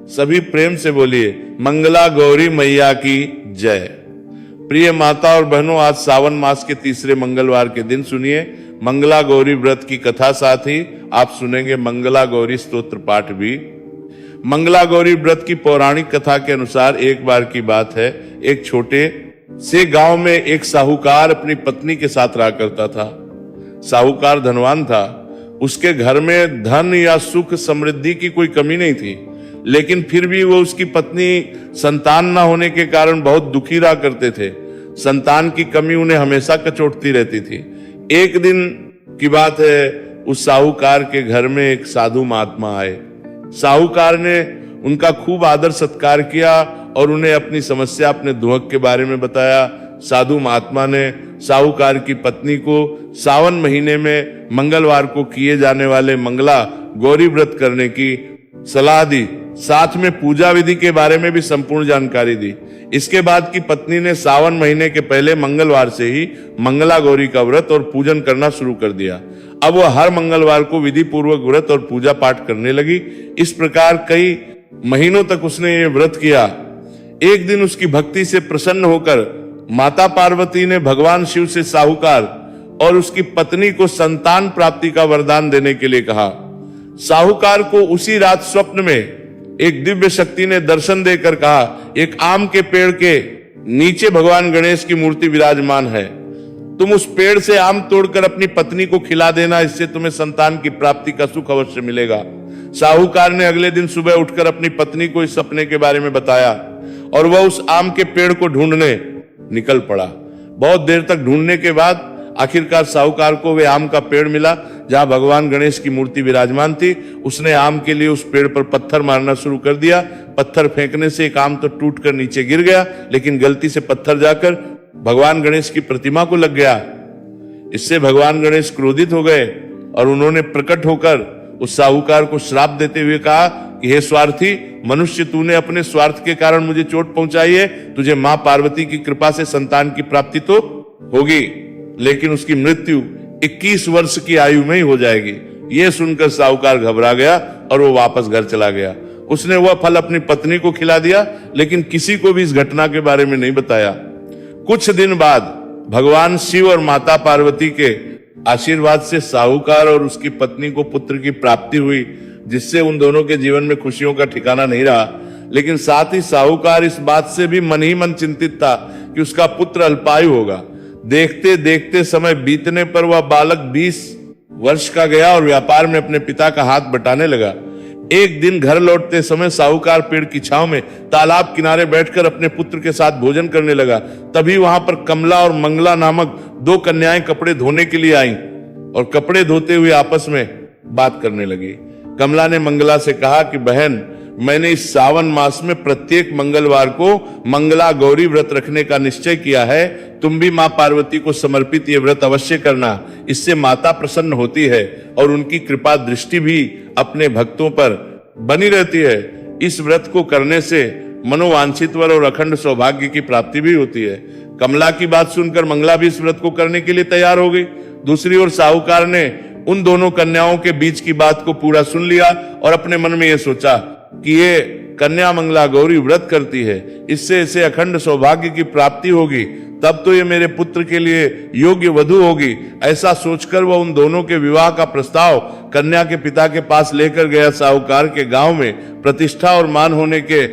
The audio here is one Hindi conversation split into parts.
सभी प्रेम से बोलिए मंगला गौरी मैया की जय। प्रिय माता और बहनों, आज सावन मास के तीसरे मंगलवार के दिन सुनिए मंगला गौरी व्रत की कथा, साथ ही आप सुनेंगे मंगला गौरी स्तोत्र पाठ भी। मंगला गौरी व्रत की पौराणिक कथा के अनुसार एक बार की बात है, एक छोटे से गांव में एक साहूकार अपनी पत्नी के साथ रहा करता था। साहूकार धनवान था, उसके घर में धन या सुख समृद्धि की कोई कमी नहीं थी, लेकिन फिर भी वो उसकी पत्नी संतान ना होने के कारण बहुत दुखी रहा करते थे। संतान की कमी उन्हें हमेशा कचोटती रहती थी। एक दिन की बात है, उस साहूकार के घर में एक साधु महात्मा आए। साहूकार ने उनका खूब आदर सत्कार किया और उन्हें अपनी समस्या, अपने दुख के बारे में बताया। साधु महात्मा ने साहूकार की पत्नी को सावन महीने में मंगलवार को किए जाने वाले मंगला गौरी व्रत करने की सलाह दी, साथ में पूजा विधि के बारे में भी संपूर्ण जानकारी दी। इसके बाद की पत्नी ने सावन महीने के पहले मंगलवार से ही मंगला गौरी का व्रत और पूजन करना शुरू कर दिया। अब वह हर मंगलवार को विधि पूर्वक व्रत और पूजा पाठ करने लगी। इस प्रकार कई महीनों तक उसने ये व्रत किया। एक दिन उसकी भक्ति से प्रसन्न होकर माता पार्वती ने भगवान शिव से साहूकार और उसकी पत्नी को संतान प्राप्ति का वरदान देने के लिए कहा। साहूकार को उसी रात स्वप्न में एक दिव्य शक्ति ने दर्शन देकर कहा, एक आम के पेड़ के नीचे भगवान गणेश की मूर्ति विराजमान है, तुम उस पेड़ से आम तोड़कर अपनी पत्नी को खिला देना, इससे तुम्हें संतान की प्राप्ति का सुख अवश्य मिलेगा। साहूकार ने अगले दिन सुबह उठकर अपनी पत्नी को इस सपने के बारे में बताया और वह उस आम के पेड़ को ढूंढने निकल पड़ा। बहुत देर तक ढूंढने के बाद आखिरकार साहूकार को वे आम का पेड़ मिला जहां भगवान गणेश की मूर्ति विराजमान थी। उसने आम के लिए उस पेड़ पर पत्थर मारना शुरू कर दिया। पत्थर फेंकने से एक आम तो टूटकर नीचे गिर गया, लेकिन गलती से पत्थर जाकर भगवान गणेश की प्रतिमा को लग गया। इससे भगवान गणेश क्रोधित हो गए और उन्होंने प्रकट होकर उस साहूकार को श्राप देते हुए कहा कि हे स्वार्थी मनुष्य, तूने अपने स्वार्थ के कारण मुझे चोट पहुंचाई है। तुझे मां पार्वती की कृपा से संतान की प्राप्ति तो होगी, लेकिन उसकी मृत्यु 21 वर्ष की आयु में ही हो जाएगी। यह सुनकर साहूकार घबरा गया और वो वापस घर चला गया। उसने वह फल अपनी पत्नी को खिला दिया, लेकिन किसी को भी इस घटना के बारे में नहीं बताया। कुछ दिन बाद भगवान शिव और माता पार्वती के आशीर्वाद से साहूकार और उसकी पत्नी को पुत्र की प्राप्ति हुई, जिससे उन दोनों के जीवन में खुशियों का ठिकाना नहीं रहा। लेकिन साथ ही साहूकार इस बात से भी मन ही मन चिंतित था कि उसका पुत्र अल्पायु होगा। देखते देखते समय बीतने पर वह बालक 20 वर्ष का गया और व्यापार में अपने पिता का हाथ बटाने लगा। एक दिन घर लौटते समय साहूकार पेड़ की छांव में तालाब किनारे बैठकर अपने पुत्र के साथ भोजन करने लगा। तभी वहां पर कमला और मंगला नामक 2 कन्याएं कपड़े धोने के लिए आईं और कपड़े धोते हुए आपस में बात करने लगी। कमला ने मंगला से कहा कि बहन, मैंने इस सावन मास में प्रत्येक मंगलवार को मंगला गौरी व्रत रखने का निश्चय किया है। तुम भी मां पार्वती को समर्पित ये व्रत अवश्य करना, इससे माता प्रसन्न होती है और उनकी कृपा दृष्टि भी अपने भक्तों पर बनी रहती है। इस व्रत को करने से मनोवांछित वर और अखंड सौभाग्य की प्राप्ति भी होती है। कमला की बात सुनकर मंगला भी इस व्रत को करने के लिए तैयार हो गई। दूसरी ओर साहूकार ने उन दोनों कन्याओं के बीच की बात को पूरा सुन लिया और अपने मन में यह सोचा कि ये कन्या मंगला गौरी व्रत करती है, इससे इसे अखंड सौभाग्य की प्राप्ति होगी, तब तो ये मेरे पुत्र के लिए योग्य वधू होगी। ऐसा सोचकर वह उन दोनों के विवाह का प्रस्ताव कन्या के पिता के पास लेकर गया। साहूकार के गांव में प्रतिष्ठा और मान होने के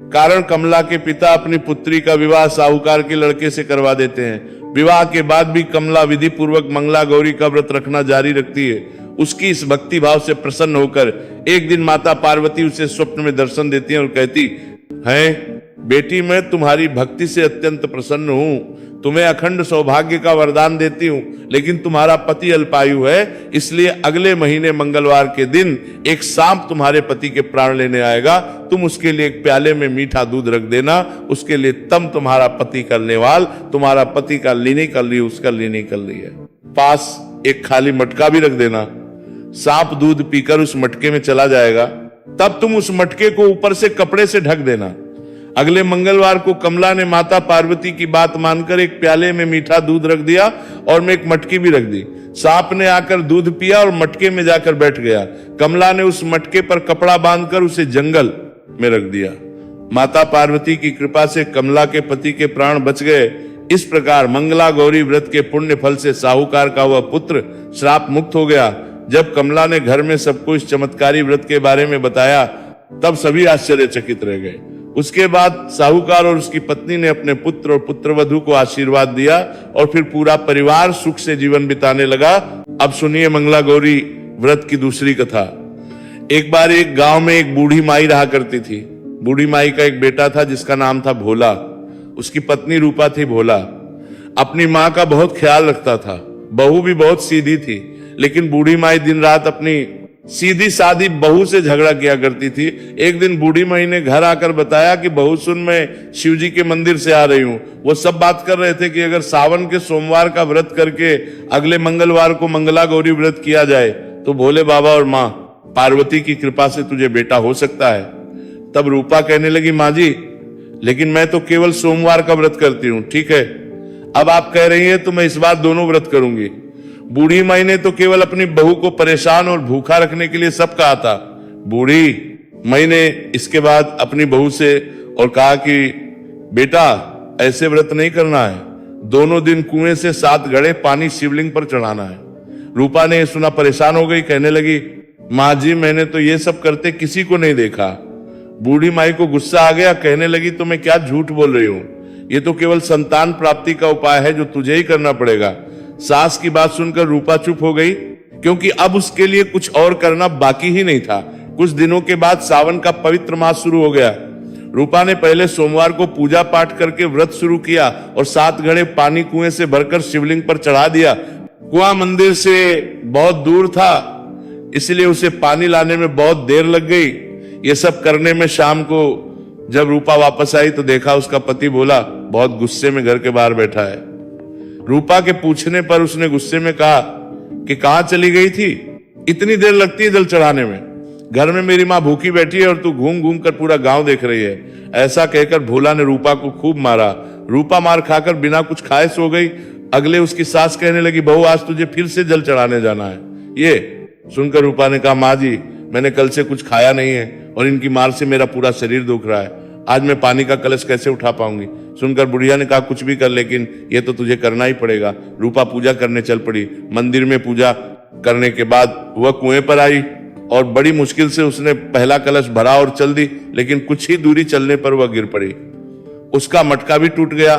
कारण कमला के पिता अपनी पुत्री का विवाह साहूकार के लड़के से करवा देते हैं। विवाह के बाद भी कमला विधि पूर्वक मंगला गौरी का व्रत रखना जारी रखती है। उसकी इस भक्ति भाव से प्रसन्न होकर एक दिन माता पार्वती उसे स्वप्न में दर्शन देती हैं और कहती हैं, बेटी, मैं तुम्हारी भक्ति से अत्यंत प्रसन्न हूं, तुम्हें अखंड सौभाग्य का वरदान देती हूं, लेकिन तुम्हारा पति अल्पायु है, इसलिए अगले महीने मंगलवार के दिन एक सांप तुम्हारे पति के प्राण लेने आएगा। तुम उसके लिए एक प्याले में मीठा दूध रख देना, उसके लिए तम तुम्हारा पति का नेवाल, तुम्हारा पति का लीनी कर ली, उसका लीनी कर ली है, पास एक खाली मटका भी रख देना। सांप दूध पीकर उस मटके में चला जाएगा, तब तुम उस मटके को ऊपर से कपड़े से ढक देना। अगले मंगलवार को कमला ने माता पार्वती की बात मानकर एक प्याले में मीठा दूध रख दिया और में एक मटकी भी रख दी। सांप ने आकर दूध पिया और मटके में जाकर बैठ गया। कमला ने उस मटके पर कपड़ा बांधकर उसे जंगल में रख दिया। माता पार्वती की कृपा से कमला के पति के प्राण बच गए। इस प्रकार मंगला गौरी व्रत के पुण्य फल से साहूकार का वह पुत्र श्राप मुक्त हो गया। जब कमला ने घर में सबको इस चमत्कारी व्रत के बारे में बताया तब सभी आश्चर्यचकित रह गए। उसके बाद साहूकार और उसकी पत्नी ने अपने पुत्र और पुत्रवधू को आशीर्वाद दिया और फिर पूरा परिवार सुख से जीवन बिताने लगा। अब सुनिए मंगला गौरी व्रत की दूसरी कथा। एक बार एक गांव में एक बूढ़ी माई रहा करती थी। बूढ़ी माई का एक बेटा था जिसका नाम था भोला। उसकी पत्नी रूपा थी भोला। अपनी माँ का बहुत ख्याल रखता था। बहू भी बहुत सीधी थी, लेकिन बूढ़ी माई दिन रात अपनी सीधी सादी बहू से झगड़ा किया करती थी। एक दिन बूढ़ी माई ने घर आकर बताया कि बहू सुन, मैं शिव जी के मंदिर से आ रही हूँ। वो सब बात कर रहे थे कि अगर सावन के सोमवार का व्रत करके अगले मंगलवार को मंगला गौरी व्रत किया जाए तो भोले बाबा और माँ पार्वती की कृपा से तुझे बेटा हो सकता है। तब रूपा कहने लगी, माँ जी लेकिन मैं तो केवल सोमवार का व्रत करती हूँ। ठीक है, अब आप कह रही हैं तो मैं इस बार दोनों व्रत करूंगी। बूढ़ी माई ने तो केवल अपनी बहू को परेशान और भूखा रखने के लिए सब कहा था। बूढ़ी माई ने इसके बाद अपनी बहू से और कहा कि बेटा ऐसे व्रत नहीं करना है, दोनों दिन कुएं से 7 घड़े पानी शिवलिंग पर चढ़ाना है। रूपा ने सुना, परेशान हो गई, कहने लगी, माँ जी मैंने तो ये सब करते किसी को नहीं देखा। बूढ़ी माई को गुस्सा आ गया, कहने लगी तो मैं क्या झूठ बोल रही हूँ, ये तो केवल संतान प्राप्ति का उपाय है जो तुझे ही करना पड़ेगा। सास की बात सुनकर रूपा चुप हो गई, क्योंकि अब उसके लिए कुछ और करना बाकी ही नहीं था। कुछ दिनों के बाद सावन का पवित्र मास शुरू हो गया। रूपा ने पहले सोमवार को पूजा पाठ करके व्रत शुरू किया और 7 घड़े पानी कुएं से भरकर शिवलिंग पर चढ़ा दिया। कुआं मंदिर से बहुत दूर था, इसलिए उसे पानी लाने में बहुत देर लग गई। ये सब करने में शाम को जब रूपा वापस आई तो देखा उसका पति भोला बहुत गुस्से में घर के बाहर बैठा है। रूपा के पूछने पर उसने गुस्से में कहा कि कहां चली गई थी, इतनी देर लगती है जल चढ़ाने में, घर में मेरी माँ भूखी बैठी है और तू घूम घूम कर पूरा गांव देख रही है। ऐसा कहकर भोला ने रूपा को खूब मारा। रूपा मार खाकर बिना कुछ खाए सो गई। अगले उसकी सास कहने लगी, बहू आज तुझे फिर से जल चढ़ाने जाना है। ये सुनकर रूपा ने कहा, माँ जी मैंने कल से कुछ खाया नहीं है और इनकी मार से मेरा पूरा शरीर दुख रहा है, आज मैं पानी का कलश कैसे उठा पाऊंगी। सुनकर बुढ़िया ने कहा, कुछ भी कर लेकिन ये तो तुझे करना ही पड़ेगा। रूपा पूजा करने चल पड़ी। मंदिर में पूजा करने के बाद वह कुएं पर आई और बड़ी मुश्किल से उसने पहला कलश भरा और चल दी, लेकिन कुछ ही दूरी चलने पर वह गिर पड़ी। उसका मटका भी टूट गया।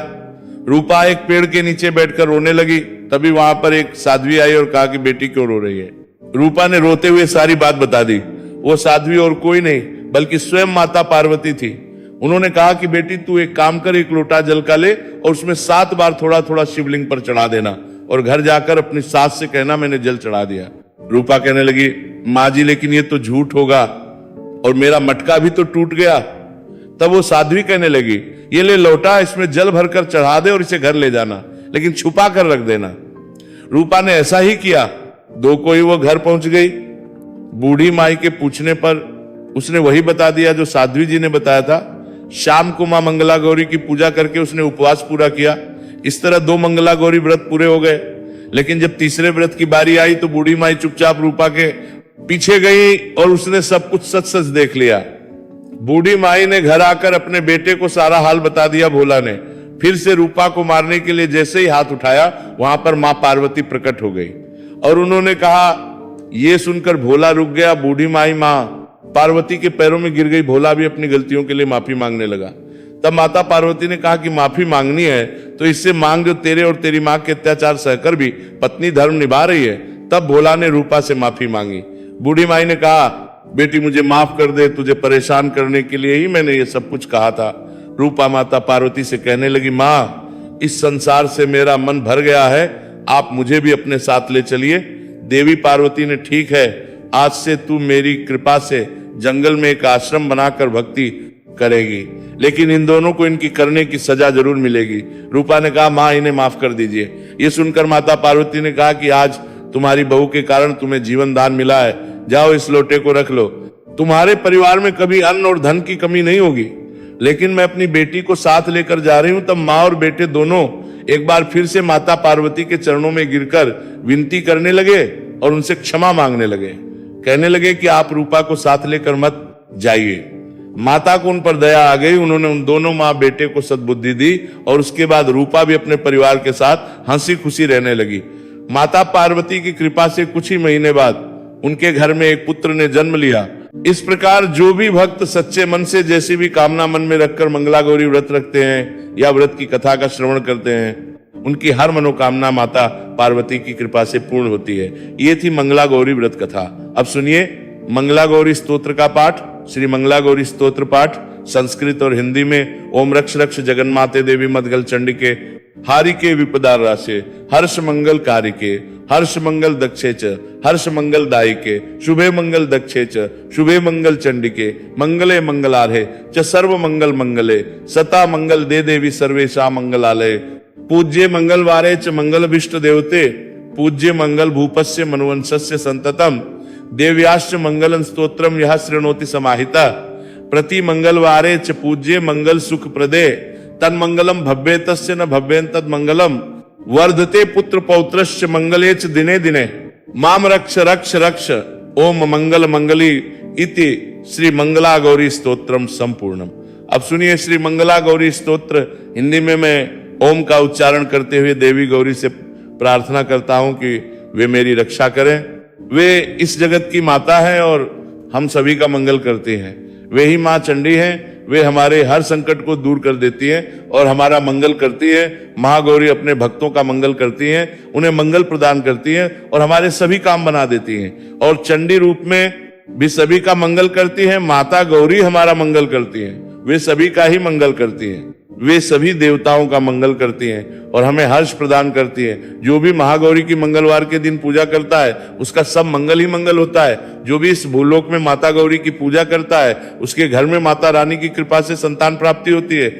रूपा एक पेड़ के नीचे बैठकर रोने लगी। तभी वहां पर एक साध्वी आई और कहा कि बेटी क्यों रो रही है। रूपा ने रोते हुए सारी बात बता दी। वो साध्वी और कोई नहीं बल्कि स्वयं माता पार्वती थी। उन्होंने कहा कि बेटी तू एक काम कर, एक लोटा जल का ले और उसमें 7 बार थोड़ा थोड़ा शिवलिंग पर चढ़ा देना और घर जाकर अपनी सास से कहना मैंने जल चढ़ा दिया। रूपा कहने लगी, माँ जी लेकिन ये तो झूठ होगा और मेरा मटका भी तो टूट गया। तब वो साध्वी कहने लगी, ये ले लोटा, इसमें जल भरकर चढ़ा दे और इसे घर ले जाना, लेकिन छुपा कर रख देना। रूपा ने ऐसा ही किया। 2 को ही वो घर पहुंच गई। बूढ़ी माई के पूछने पर उसने वही बता दिया जो साध्वी जी ने बताया था। शाम को मां मंगला गौरी की पूजा करके उसने उपवास पूरा किया। इस तरह 2 मंगला गौरी व्रत पूरे हो गए। लेकिन जब तीसरे व्रत की बारी आई तो बूढ़ी माई चुपचाप रूपा के पीछे गई और उसने सब कुछ सच सच देख लिया। बूढ़ी माई ने घर आकर अपने बेटे को सारा हाल बता दिया। भोला ने फिर से रूपा को मारने के लिए जैसे ही हाथ उठाया वहां पर मां पार्वती प्रकट हो गई और उन्होंने कहा। यह सुनकर भोला रुक गया। बूढ़ी माई मां पार्वती के पैरों में गिर गई। भोला भी अपनी गलतियों के लिए माफी मांगने लगा। तब माता पार्वती ने कहा कि माफी मांगनी है तो इससे मांग जो तेरे और तेरी मां के अत्याचार सहकर भी पत्नी धर्म निभा रही है। तब भोला ने रूपा से माफी मांगी। बूढ़ी माई ने कहा, बेटी मुझे माफ कर दे, तुझे परेशान करने के लिए ही मैंने ये सब कुछ कहा था। रूपा माता पार्वती से कहने लगी, मां इस संसार से मेरा मन भर गया है, आप मुझे भी अपने साथ ले चलिए। देवी पार्वती ने, ठीक है, आज से तू मेरी कृपा से जंगल में एक आश्रम बनाकर भक्ति करेगी, लेकिन इन दोनों को इनकी करने की सजा जरूर मिलेगी। रूपा ने कहा, मां इन्हें माफ कर दीजिए। ये सुनकर माता पार्वती ने कहा कि आज तुम्हारी बहू के कारण तुम्हें जीवन दान मिला है, जाओ इस लोटे को रख लो। तुम्हारे परिवार में कभी अन्न और धन की कमी नहीं होगी, लेकिन मैं अपनी बेटी को साथ लेकर जा रही हूं। तब माँ और बेटे दोनों एक बार फिर से माता पार्वती के चरणों में गिरकर विनती करने लगे और उनसे क्षमा मांगने लगे। कहने लगे कि आप रूपा को साथ लेकर मत जाइए। माता को उन पर दया आ गई, उन्होंने उन दोनों माँ बेटे को सद्बुद्धि दी और उसके बाद रूपा भी अपने परिवार के साथ हंसी खुशी रहने लगी। माता पार्वती की कृपा से कुछ ही महीने बाद उनके घर में एक पुत्र ने जन्म लिया। इस प्रकार जो भी भक्त सच्चे मन से जैसी भी कामना मन में रखकर मंगला गौरी व्रत रखते हैं या व्रत की कथा का श्रवण करते हैं, उनकी हर मनोकामना माता पार्वती की कृपा से पूर्ण होती है। ये थी मंगला गौरी व्रत कथा। अब सुनिए मंगला गौरी स्तोत्र का पाठ। श्री मंगला गौरी स्तोत्र पाठ संस्कृत और हिंदी में। ओम रक्ष रक्ष जगन्माते देवी मदगल चंडिके हारिके विपदा राशे हर्ष मंगल कारिके हर्ष मंगल दक्षे च हर्ष मंगल दायिके शुभे मंगल दक्षे च शुभे मंगल चंडिके मंगले मंगलार्हे च सर्व मंगल मंगले सता मंगल दे देवी सर्वेशा मंगलालय पूज्य मंगलवारे च मंगल विष्णु देवते पूज्य मंगल भूपस्य मनुवंशस्य संततम देव्याश्च मंगलम स्तोत्रम यह श्रृणोति समाहिता प्रति मंगलवारे च पूज्य मंगल सुख प्रदे तन्मंगलम भव्येतस्य न भव्येन तद मंगलम वर्धते पुत्र पौत्रश्च मंगलेच दिने दिने माम रक्ष रक्ष रक्ष ओम मंगल मंगली इति श्री मंगला गौरी स्तोत्रम संपूर्णम। अब सुनिए श्री मंगला गौरी स्तोत्र हिंदी में मैं ओम का उच्चारण करते हुए देवी गौरी से प्रार्थना करता हूं कि वे मेरी रक्षा करें। वे इस जगत की माता है और हम सभी का मंगल करती हैं। वे ही माँ चंडी हैं। वे हमारे हर संकट को दूर कर देती है और हमारा मंगल करती है। महागौरी अपने भक्तों का मंगल करती हैं, उन्हें मंगल प्रदान करती हैं और हमारे सभी काम बना देती हैं। और चंडी रूप में भी सभी का मंगल करती है। माता गौरी हमारा मंगल करती हैं, वे सभी का ही मंगल करती हैं। वे सभी देवताओं का मंगल करती हैं और हमें हर्ष प्रदान करती हैं। जो भी महागौरी की मंगलवार के दिन पूजा करता है उसका सब मंगल ही मंगल होता है। जो भी इस भूलोक में माता गौरी की पूजा करता है उसके घर में माता रानी की कृपा से संतान प्राप्ति होती है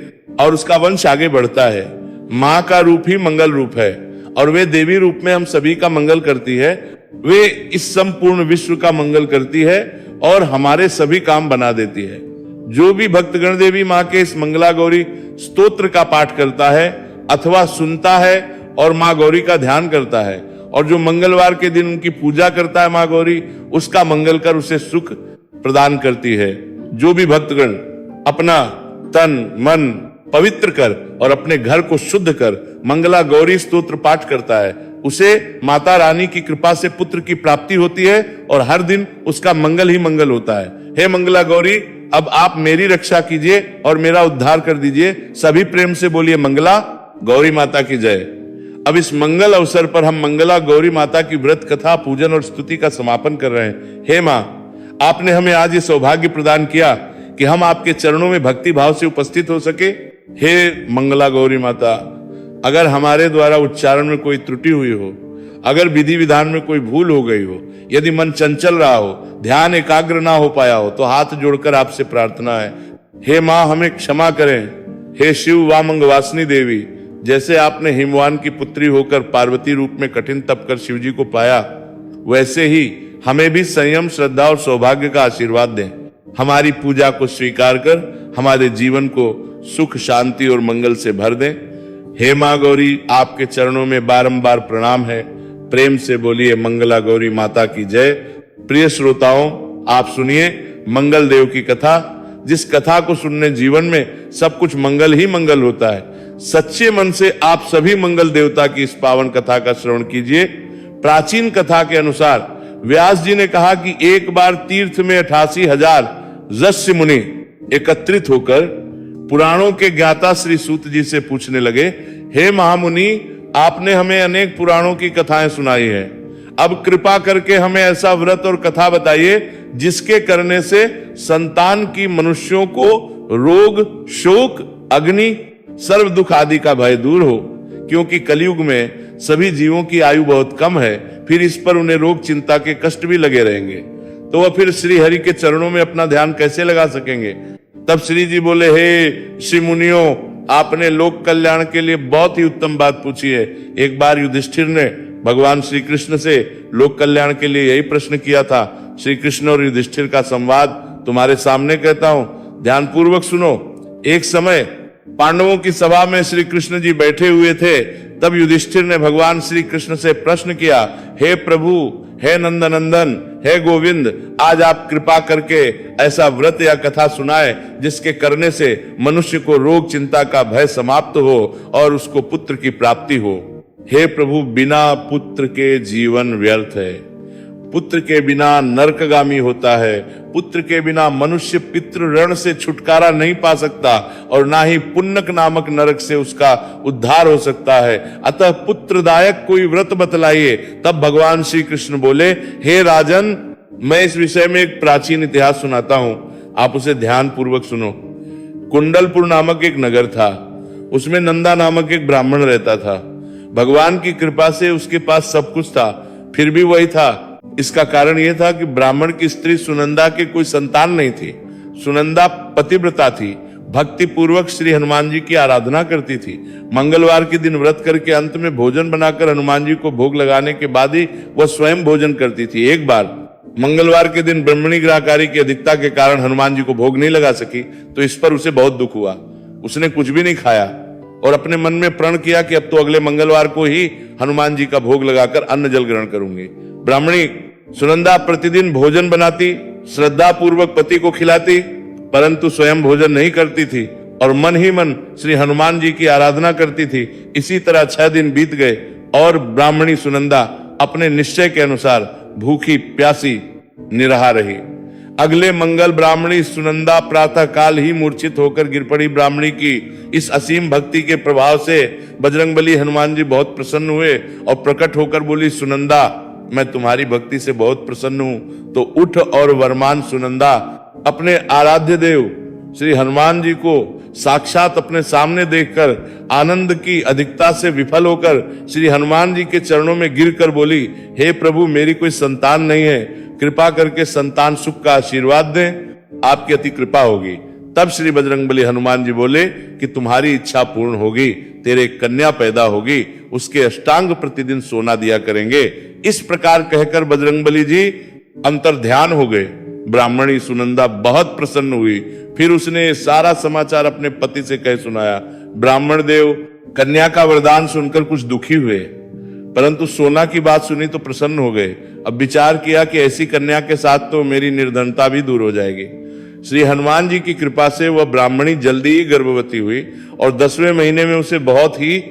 और उसका वंश आगे बढ़ता है। माँ का रूप ही मंगल रूप है और वे देवी रूप में हम सभी का मंगल करती है। वे इस संपूर्ण विश्व का मंगल करती है और हमारे सभी काम बना देती है। जो भी भक्तगण देवी माँ के इस मंगला गौरी स्तोत्र का पाठ करता है अथवा सुनता है और माँ गौरी का ध्यान करता है और जो मंगलवार के दिन उनकी पूजा करता है माँ गौरी, उसका मंगल कर उसे सुख प्रदान करती है। जो भी भक्तगण अपना तन मन पवित्र कर और अपने घर को शुद्ध कर मंगला गौरी स्तोत्र पाठ करता है उसे माता रानी की कृपा से पुत्र की प्राप्ति होती है और हर दिन उसका मंगल ही मंगल होता है। हे मंगला गौरी, अब आप मेरी रक्षा कीजिए और मेरा उद्धार कर दीजिए। सभी प्रेम से बोलिए मंगला गौरी माता की जय। अब इस मंगल अवसर पर हम मंगला गौरी माता की व्रत कथा पूजन और स्तुति का समापन कर रहे हैं। हे माँ, आपने हमें आज ये सौभाग्य प्रदान किया कि हम आपके चरणों में भक्ति भाव से उपस्थित हो सके। हे मंगला गौरी माता, अगर हमारे द्वारा उच्चारण में कोई त्रुटि हुई हो, अगर विधि विधान में कोई भूल हो गई हो, यदि मन चंचल रहा हो, ध्यान एकाग्र ना हो पाया हो, तो हाथ जोड़कर आपसे प्रार्थना है, हे माँ हमें क्षमा करें। हे शिव वामंग वासनी देवी, जैसे आपने हिमवान की पुत्री होकर पार्वती रूप में कठिन तप कर शिव जी को पाया, वैसे ही हमें भी संयम श्रद्धा और सौभाग्य का आशीर्वाद दें। हमारी पूजा को स्वीकार कर हमारे जीवन को सुख शांति और मंगल से भर दें। हे माँ गौरी, आपके चरणों में बारंबार प्रणाम है। प्रेम से बोलिए मंगला गौरी माता की जय। प्रिय श्रोताओं, आप सुनिए मंगल देव की कथा, जिस कथा को सुनने जीवन में सब कुछ मंगल ही मंगल होता है। सच्चे मन से आप सभी मंगल देवता की इस पावन कथा का श्रवण कीजिए। प्राचीन कथा के अनुसार व्यास जी ने कहा कि एक बार तीर्थ में 88,000 ऋषि मुनि एकत्रित होकर पुराणों के ज्ञाता श्री सूत जी से पूछने लगे, हे महामुनि, आपने हमें अनेक पुराणों की कथाएं सुनाई है, अब कृपा करके हमें ऐसा व्रत और कथा बताइए जिसके करने से संतान की मनुष्यों को रोग शोक अग्नि सर्व दुख आदि का भय दूर हो। क्योंकि कलयुग में सभी जीवों की आयु बहुत कम है, फिर इस पर उन्हें रोग चिंता के कष्ट भी लगे रहेंगे, तो वह फिर श्री हरि के चरणों में अपना ध्यान कैसे लगा सकेंगे। तब श्री जी बोले, हे श्री मुनियों, आपने लोक कल्याण के लिए बहुत ही उत्तम बात पूछी है। एक बार युधिष्ठिर ने भगवान श्री कृष्ण से लोक कल्याण के लिए यही प्रश्न किया था। श्री कृष्ण और युधिष्ठिर का संवाद तुम्हारे सामने कहता हूं, ध्यान पूर्वक सुनो। एक समय पांडवों की सभा में श्री कृष्ण जी बैठे हुए थे। तब युधिष्ठिर ने भगवान श्री कृष्ण से प्रश्न किया, हे प्रभु, हे नंदनंदन, हे गोविंद, आज आप कृपा करके ऐसा व्रत या कथा सुनाए जिसके करने से मनुष्य को रोग चिंता का भय समाप्त हो और उसको पुत्र की प्राप्ति हो। हे प्रभु, बिना पुत्र के जीवन व्यर्थ है। पुत्र के बिना नरकगामी होता है। पुत्र के बिना मनुष्य पितृ ऋण से छुटकारा नहीं पा सकता और ना ही पुण्यक नामक नरक से उसका उद्धार हो सकता है। अतः पुत्रदायक कोई व्रत बतलाइए। तब भगवान श्री कृष्ण बोले, हे राजन, मैं इस विषय में एक प्राचीन इतिहास सुनाता हूं, आप उसे ध्यान पूर्वक सुनो। कुंडलपुर नामक एक नगर था, उसमें नंदा नामक एक ब्राह्मण रहता था। भगवान की कृपा से उसके पास सब कुछ था, फिर भी वही था। इसका कारण यह था कि ब्राह्मण की स्त्री सुनंदा के कोई संतान नहीं थी। सुनंदा पतिव्रता थी, भक्ति पूर्वक श्री हनुमान जी की आराधना करती थी। मंगलवार के दिन व्रत करके अंत में भोजन बनाकर हनुमान जी को भोग लगाने के बाद ही वह स्वयं भोजन करती थी। एक बार मंगलवार के दिन ब्राह्मणी ग्राहकारी की अधिकता के कारण हनुमान जी को भोग नहीं लगा सकी, तो इस पर उसे बहुत दुख हुआ। उसने कुछ भी नहीं खाया और अपने मन में प्रण किया कि अब तो अगले मंगलवार को ही हनुमान जी का भोग लगाकर अन्न जल ग्रहण करूंगी। ब्राह्मणी सुनंदा प्रतिदिन भोजन बनाती, श्रद्धा पूर्वक पति को खिलाती, परंतु स्वयं भोजन नहीं करती थी और मन ही मन श्री हनुमान जी की आराधना करती थी। इसी तरह 6 दिन बीत गए और ब्राह्मणी सुनंदा अपने निश्चय के अनुसार भूखी प्यासी निराहा रही। अगले मंगल ब्राह्मणी सुनंदा प्रातः काल ही मूर्छित होकर गिर पड़ी। ब्राह्मणी की इस असीम भक्ति के प्रभाव से बजरंगबली हनुमान जी बहुत प्रसन्न हुए और प्रकट होकर बोली, सुनंदा, मैं तुम्हारी भक्ति से बहुत प्रसन्न हूं, तो उठ और वरमान सुनंदा अपने आराध्य देव श्री हनुमान जी को साक्षात अपने सामने देखकर आनंद की अधिकता से विफल होकर श्री हनुमान जी के चरणों में गिरकर बोली, हे प्रभु, मेरी कोई संतान नहीं है, कृपा करके संतान सुख का आशीर्वाद दें, आपकी अति कृपा होगी। तब श्री बजरंगबली हनुमान जी बोले कि तुम्हारी इच्छा पूर्ण होगी, तेरे कन्या पैदा होगी, उसके अष्टांग प्रतिदिन सोना दिया करेंगे। इस प्रकार कहकर बजरंगबली जी अंतर्ध्यान हो गए। ब्राह्मणी सुनंदा बहुत प्रसन्न हुई। फिर उसने सारा समाचार अपने पति से कह सुनाया। ब्राह्मण देव कन्या का वरदान सुनकर कुछ दुखी हुए, परंतु सोना की बात सुनी तो प्रसन्न हो गए। अब विचार किया कि ऐसी कन्या के साथ तो मेरी निर्धनता भी दूर हो जाएगी। श्री हनुमान जी की कृपा से वह ब्राह्मणी जल्दी ही गर्भवती हुई और 10वें महीने में उसे बहुत ही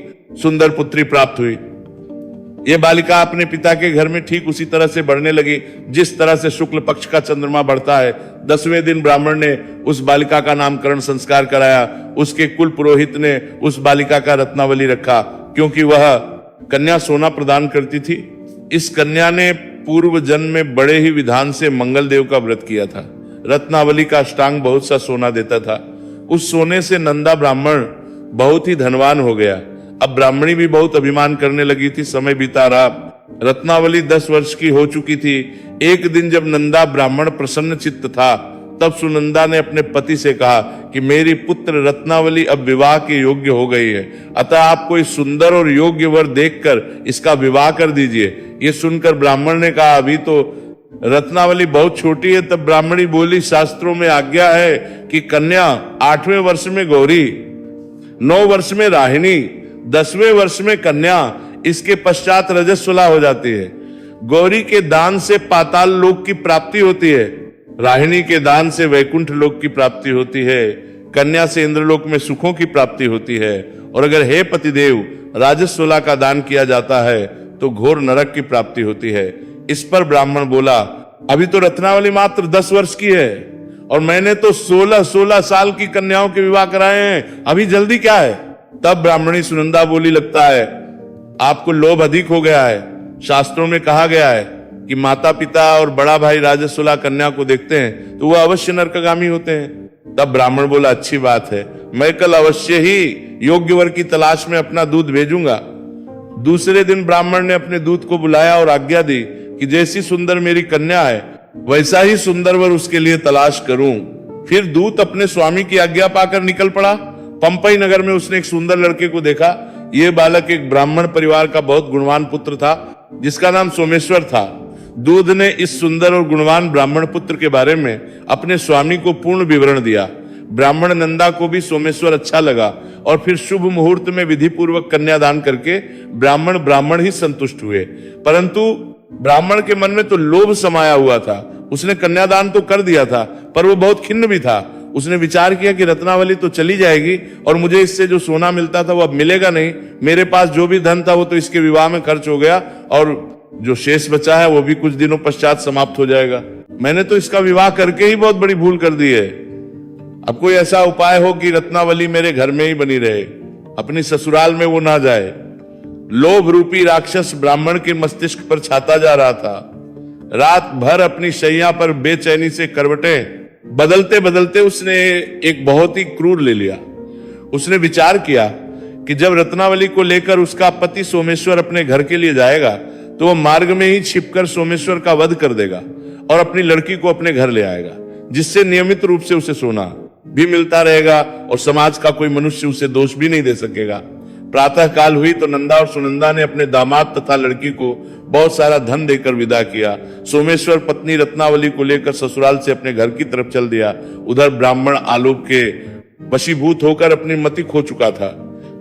सुंदर पुत्री प्राप्त हुई। यह बालिका अपने पिता के घर में ठीक उसी तरह से बढ़ने लगी जिस तरह से शुक्ल पक्ष का चंद्रमा बढ़ता है। 10वें दिन ब्राह्मण ने उस बालिका का नामकरण संस्कार कराया। उसके कुल पुरोहित ने उस बालिका का रत्नावली रखा, क्योंकि वह कन्या सोना प्रदान करती थी। इस कन्या ने पूर्व जन्म में बड़े ही विधान से मंगल देव का व्रत किया था। रत्नावली का अष्टांग बहुत सा सोना देता था। उस सोने से नंदा ब्राह्मण बहुत ही धनवान हो गया। अब ब्राह्मणी भी बहुत अभिमान करने लगी थी। समय बीता रहा, रत्नावली 10 वर्ष की हो चुकी थी। एक दिन जब नंदा ब्राह्मण प्रसन्न चित्त था, तब सुनंदा ने अपने पति से कहा कि मेरी पुत्र रत्नावली अब विवाह के योग्य हो गई है, अतः आप कोई सुंदर और योग्य वर देखकर इसका विवाह कर दीजिए। ये सुनकर ब्राह्मण ने कहा, अभी तो रत्नावली बहुत छोटी है। तब ब्राह्मणी बोली, शास्त्रों में आज्ञा है कि कन्या 8वें वर्ष में गौरी, 9 वर्ष में राहिणी, 10वें वर्ष में कन्या, इसके पश्चात रजस्वला हो जाती है। गौरी के दान से पाताल लोक की प्राप्ति होती है, राहिणी के दान से वैकुंठ लोक की प्राप्ति होती है, कन्या से इंद्रलोक में सुखों की प्राप्ति होती है, और अगर हे पतिदेव राजस्वला का दान किया जाता है तो घोर नरक की प्राप्ति होती है। इस पर ब्राह्मण बोला, अभी तो रत्नावली मात्र 10 वर्ष की है और मैंने तो 16 साल की कन्याओं के विवाह कराए हैं, अभी जल्दी क्या है। तब ब्राह्मणी सुनंदा बोली, लगता है आपको लोभ अधिक हो गया है। शास्त्रों में कहा गया है कि माता पिता और बड़ा भाई राजस्वला कन्या को देखते हैं तो वह अवश्य नरकगामी होते हैं। तब ब्राह्मण बोला, अच्छी बात है, मैं कल अवश्य ही योग्य वर की तलाश में अपना दूध भेजूंगा। दूसरे दिन ब्राह्मण ने अपने दूत को बुलाया और आज्ञा दी कि जैसी सुंदर मेरी कन्या है वैसा ही सुंदर वर उसके लिए तलाश करूं। फिर दूत अपने स्वामी की आज्ञा पाकर निकल पड़ा। पंपई नगर में उसने एक सुंदर लड़के को देखा। यह बालक एक ब्राह्मण परिवार का बहुत गुणवान पुत्र था, जिसका नाम सोमेश्वर था। दूत ने इस सुंदर और गुणवान ब्राह्मण पुत्र के बारे में अपने स्वामी को पूर्ण विवरण दिया। ब्राह्मण नंदा को भी सोमेश्वर अच्छा लगा और फिर शुभ मुहूर्त में विधि पूर्वक कन्यादान करके ब्राह्मण ही संतुष्ट हुए। परंतु ब्राह्मण के मन में तो लोभ समाया हुआ था। उसने कन्यादान तो कर दिया था, पर वो बहुत खिन्न भी था। उसने विचार किया कि रत्नावली तो चली जाएगी और मुझे इससे जो सोना मिलता था वो अब मिलेगा नहीं। मेरे पास जो भी धन था वो तो इसके विवाह में खर्च हो गया और जो शेष बचा है वो भी कुछ दिनों पश्चात समाप्त हो जाएगा। मैंने तो इसका विवाह करके ही बहुत बड़ी भूल कर दी है। अब कोई ऐसा उपाय हो कि रत्नावली मेरे घर में ही बनी रहे, अपनी ससुराल में वो ना जाए। लोभ रूपी राक्षस ब्राह्मण के मस्तिष्क पर छाता जा रहा था। रात भर अपनी शैया पर बेचैनी से करवटें बदलते बदलते उसने एक बहुत ही क्रूर ले लिया। उसने विचार किया कि जब रत्नावली को लेकर उसका पति सोमेश्वर अपने घर के लिए जाएगा तो वह मार्ग में ही छिपकर सोमेश्वर का वध कर देगा और अपनी लड़की को अपने घर ले आएगा, जिससे नियमित रूप से उसे सोना भी मिलता रहेगा और समाज का कोई मनुष्य उसे दोष भी नहीं दे सकेगा। प्रातः काल हुई तो नंदा और सुनंदा ने अपने दामाद तथा लड़की को बहुत सारा धन देकर विदा किया। सोमेश्वर पत्नी रत्नावली को लेकर ससुराल से अपने घर की तरफ चल दिया। उधर ब्राह्मण आलोक के वशीभूत होकर अपनी मति खो चुका था।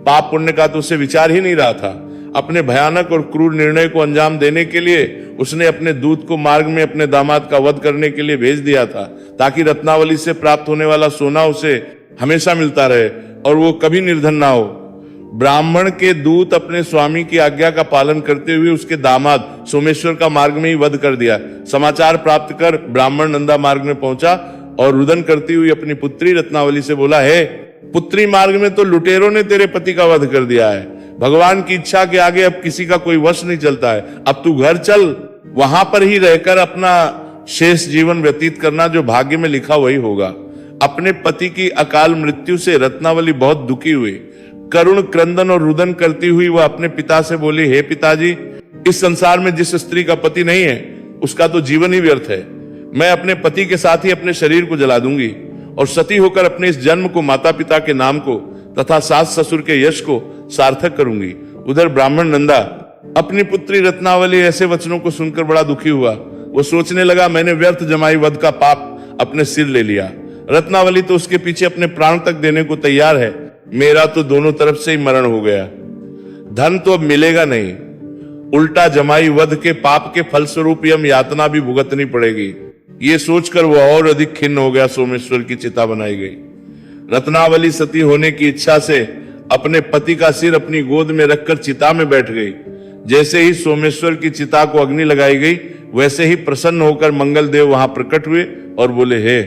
पाप पुण्य का तो उसे विचार ही नहीं रहा था। अपने भयानक और क्रूर निर्णय को अंजाम देने के लिए उसने अपने दूत को मार्ग में अपने दामाद का वध करने के लिए भेज दिया था, ताकि रत्नावली से प्राप्त होने वाला सोना उसे हमेशा मिलता रहे और वो कभी निर्धन ना हो। ब्राह्मण के दूत अपने स्वामी की आज्ञा का पालन करते हुए उसके दामाद सोमेश्वर का मार्ग में ही वध कर दिया। समाचार प्राप्त कर ब्राह्मण नंदा मार्ग में पहुंचा और रुदन करती हुई अपनी पुत्री रत्नावली से बोला, हे पुत्री, मार्ग में तो लुटेरों ने तेरे पति का वध कर दिया है। भगवान की इच्छा के आगे अब किसी का कोई वश नहीं चलता है। अब तू घर चल, वहां पर ही रहकर अपना शेष जीवन व्यतीत करना, जो भाग्य में लिखा वही होगा। अपने पति की अकाल मृत्यु से रत्नावली बहुत दुखी हुई। करुण क्रंदन और रुदन करती हुई वह अपने पिता से बोली, हे पिताजी, इस संसार में जिस स्त्री का पति नहीं है उसका तो जीवन ही व्यर्थ है। मैं अपने पति के साथ ही अपने शरीर को जला दूंगी और सती होकर अपने इस जन्म को माता पिता के नाम को तथा सास ससुर के यश को सार्थक करूंगी। उधर ब्राह्मण नंदा अपनी पुत्री रत्नावली ऐसे वचनों को सुनकर बड़ा दुखी हुआ। वो सोचने लगा, मैंने व्यर्थ जमाई वध का पाप अपने सिर ले लिया। रत्नावली तो उसके पीछे अपने प्राण तक देने को तैयार है। मेरा तो दोनों तरफ से ही मरण हो गया। धन तो अब मिलेगा नहीं, उल्टा जमाई वध के पाप के फलस्वरूप यम यातना भी भुगतनी पड़ेगी। ये सोचकर वह और अधिक खिन्न हो गया। सोमेश्वर की चिता बनाई गई। रत्नावली सती होने की इच्छा से अपने पति का सिर अपनी गोद में रखकर चिता में बैठ गई। जैसे ही सोमेश्वर की चिता को अग्नि लगाई गई, वैसे ही प्रसन्न होकर मंगल देव वहां प्रकट हुए और बोले, हे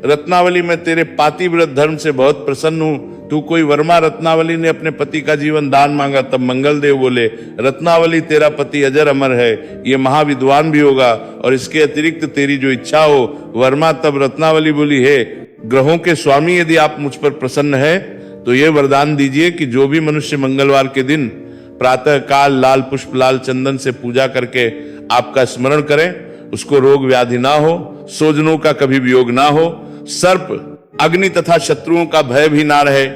रत्नावली, मैं तेरे पातिव्रत धर्म से बहुत प्रसन्न हूं। तू कोई वर्मा। रत्नावली ने अपने पति का जीवन दान मांगा। तब मंगल देव बोले, रत्नावली, तेरा पति अजर अमर है, ये महाविद्वान भी होगा और इसके अतिरिक्त तेरी जो इच्छा हो वर्मा। तब रत्नावली बोली, हे ग्रहों के स्वामी, यदि आप मुझ पर प्रसन्न है तो ये वरदान दीजिए कि जो भी मनुष्य मंगलवार के दिन प्रातः काल लाल पुष्प लाल चंदन से पूजा करके आपका स्मरण करें, उसको रोग व्याधि ना हो, सोजनों का कभी वियोग ना हो, सर्प अग्नि तथा शत्रुओं का भय भी ना रहे,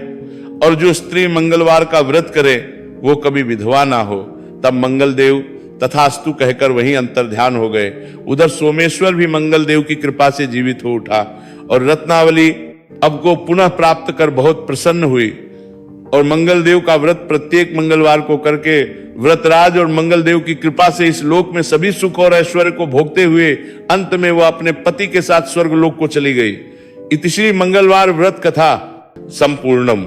और जो स्त्री मंगलवार का व्रत करे वो कभी विधवा ना हो। तब मंगल देव तथास्तु कहकर वहीं अंतर ध्यान हो गए। उधर सोमेश्वर भी मंगल देव की कृपा से जीवित हो उठा और रत्नावली अब को पुनः प्राप्त कर बहुत प्रसन्न हुई और मंगल देव का व्रत प्रत्येक मंगलवार को करके व्रतराज और मंगल देव की कृपा से इस लोक में सभी सुख और ऐश्वर्य को भोगते हुए अंत में वह अपने पति के साथ स्वर्ग लोक को चली गई। इतिश्री मंगलवार व्रत कथा संपूर्णम।